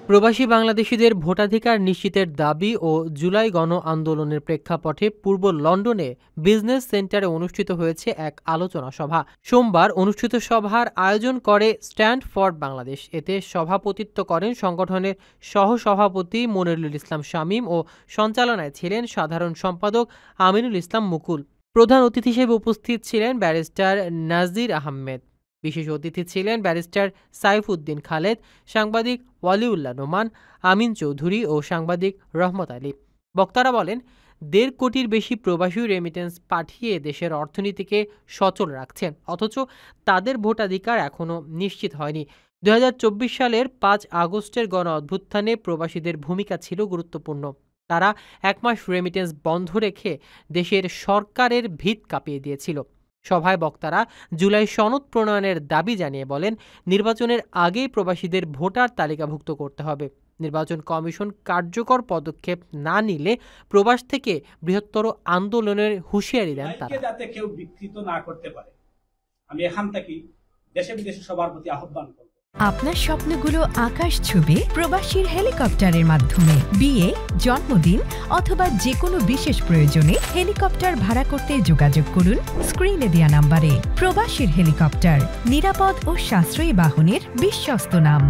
প্রবাসী বাংলাদেশিদের ভোটাধিকার নিশ্চিতের দাবি ও জুলাই গণ আন্দোলনের প্রেক্ষাপটে পূর্ব লন্ডনে বিজনেস সেন্টারে অনুষ্ঠিত হয়েছে এক আলোচনা সভা। সোমবার অনুষ্ঠিত সভার আয়োজন করে স্ট্যান্ড ফর বাংলাদেশ। এতে সভাপতিত্ব করেন সংগঠনের সহসভাপতি মনিরুল ইসলাম শামীম ও সঞ্চালনায় ছিলেন সাধারণ সম্পাদক আমিনুল ইসলাম মুকুল। প্রধান অতিথি হিসেবে উপস্থিত ছিলেন ব্যারিস্টার নাজির আহমেদ। বিশেষ অতিথি ছিলেন ব্যারিস্টার সাইফুদ্দিন খালেদ, সাংবাদিক ওয়ালিউল্লাহ নোমান, আমিন চৌধুরী ও সাংবাদিক রহমত আলী। বক্তারা বলেন, ১.৫ কোটির বেশি প্রবাসী রেমিটেন্স পাঠিয়ে দেশের অর্থনীতিকে সচল রাখছেন, অথচ তাদের ভোটাধিকার এখনও নিশ্চিত হয়নি। ২০২৪ সালের ৫ আগস্টের গণ অভ্যুত্থানে প্রবাসীদের ভূমিকা ছিল গুরুত্বপূর্ণ। তারা ১ মাস রেমিটেন্স বন্ধ রেখে দেশের সরকারের ভিত কাঁপিয়ে দিয়েছিল। সভায় বক্তারা জুলাই সনদ প্রণয়নের দাবি জানিয়ে বলেন, নির্বাচনের আগেই প্রবাসীদের ভোটার তালিকাভুক্ত করতে হবে। নির্বাচন কমিশন কার্যকর পদক্ষেপ না নিলে প্রবাস থেকে বৃহত্তর আন্দোলনের হুঁশিয়ারি দেন তারা। যাতে কেউ বিকৃত না করতে পারে, আমি এখান থেকে দেশে বিদেশে সবার প্রতি আহ্বান করব। আপনার স্বপ্নগুলো আকাশ ছুবে প্রবাসীর হেলিকপ্টারের মাধ্যমে। বিয়ে, জন্মদিন অথবা যে কোনো বিশেষ প্রয়োজনে হেলিকপ্টার ভাড়া করতে যোগাযোগ করুন স্ক্রিনে দেয়া নাম্বারে। প্রবাসীর হেলিকপ্টার, নিরাপদ ও সাশ্রয়ী বাহনের বিশ্বস্ত নাম।